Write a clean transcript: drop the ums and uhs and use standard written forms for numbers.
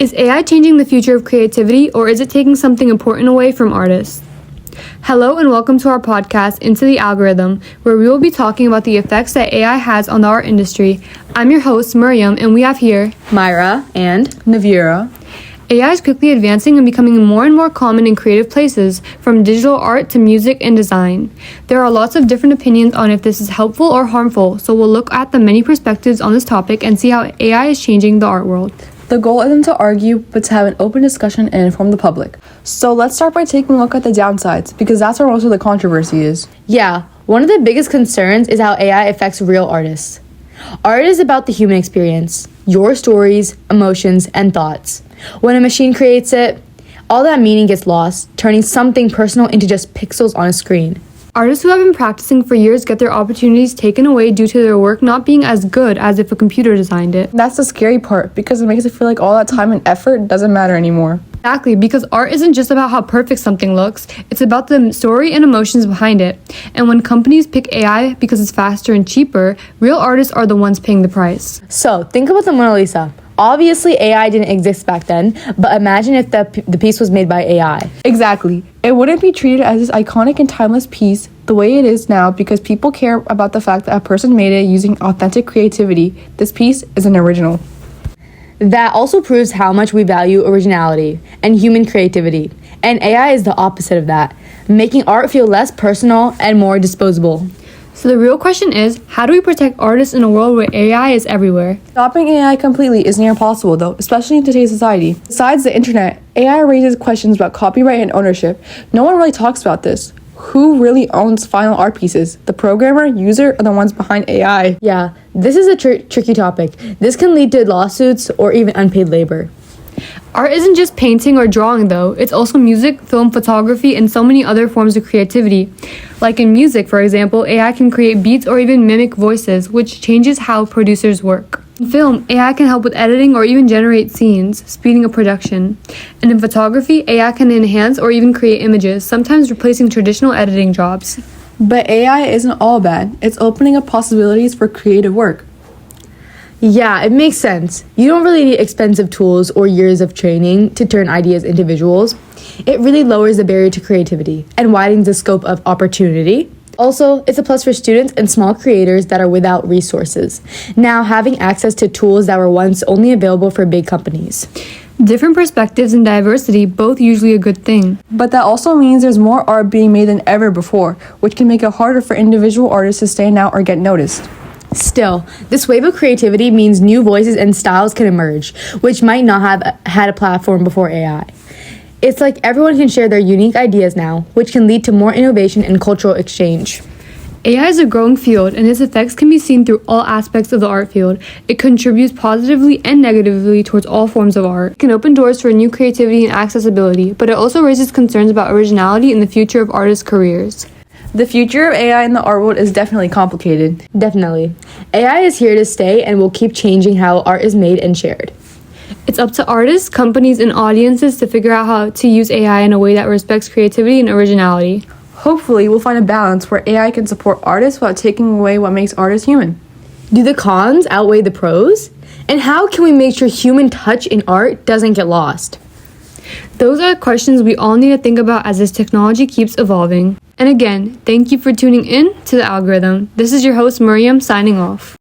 Is AI changing the future of creativity, or is it taking something important away from artists? Hello and welcome to our podcast, Into the Algorithm, where we will be talking about the effects that AI has on the art industry. I'm your host, Miriam, and we have here Myra and Navira. AI is quickly advancing and becoming more and more common in creative places, from digital art to music and design. There are lots of different opinions on if this is helpful or harmful, so we'll look at the many perspectives on this topic and see how AI is changing the art world. The goal isn't to argue, but to have an open discussion and inform the public. So let's start by taking a look at the downsides, because that's where most of the controversy is. Yeah, one of the biggest concerns is how AI affects real artists. Art is about the human experience, your stories, emotions, and thoughts. When a machine creates it, all that meaning gets lost, turning something personal into just pixels on a screen. Artists who have been practicing for years get their opportunities taken away due to their work not being as good as if a computer designed it. That's the scary part, because it makes it feel like all that time and effort doesn't matter anymore. Exactly, because art isn't just about how perfect something looks, it's about the story and emotions behind it. And when companies pick AI because it's faster and cheaper, real artists are the ones paying the price. So, think about the Mona Lisa. Obviously, AI didn't exist back then, but imagine if the piece was made by AI. Exactly. It wouldn't be treated as this iconic and timeless piece the way it is now, because people care about the fact that a person made it using authentic creativity. This piece is an original. That also proves how much we value originality and human creativity. And AI is the opposite of that, making art feel less personal and more disposable. So the real question is, how do we protect artists in a world where AI is everywhere? Stopping AI completely is near impossible, though, especially in today's society. Besides the internet, AI raises questions about copyright and ownership. No one really talks about this. Who really owns final art pieces? The programmer, user, or the ones behind AI? Yeah, this is a tricky topic. This can lead to lawsuits or even unpaid labor. Art isn't just painting or drawing, though. It's also music, film, photography, and so many other forms of creativity. Like in music, for example, AI can create beats or even mimic voices, which changes how producers work. In film, AI can help with editing or even generate scenes, speeding up production. And in photography, AI can enhance or even create images, sometimes replacing traditional editing jobs. But AI isn't all bad. It's opening up possibilities for creative work. Yeah, it makes sense. You don't really need expensive tools or years of training to turn ideas into visuals. It really lowers the barrier to creativity and widens the scope of opportunity. Also, it's a plus for students and small creators that are without resources, now having access to tools that were once only available for big companies. Different perspectives and diversity, both usually a good thing. But that also means there's more art being made than ever before, which can make it harder for individual artists to stand out or get noticed. Still, this wave of creativity means new voices and styles can emerge, which might not have had a platform before AI. It's like everyone can share their unique ideas now, which can lead to more innovation and cultural exchange. AI is a growing field, and its effects can be seen through all aspects of the art field. It contributes positively and negatively towards all forms of art. It can open doors for new creativity and accessibility, but it also raises concerns about originality and the future of artists' careers. The future of AI in the art world is definitely complicated. Definitely. AI is here to stay and will keep changing how art is made and shared. It's up to artists, companies, and audiences to figure out how to use AI in a way that respects creativity and originality. Hopefully, we'll find a balance where AI can support artists without taking away what makes artists human. Do the cons outweigh the pros? And how can we make sure human touch in art doesn't get lost? Those are questions we all need to think about as this technology keeps evolving. And again, thank you for tuning in to The Algorithm. This is your host, Miriam, signing off.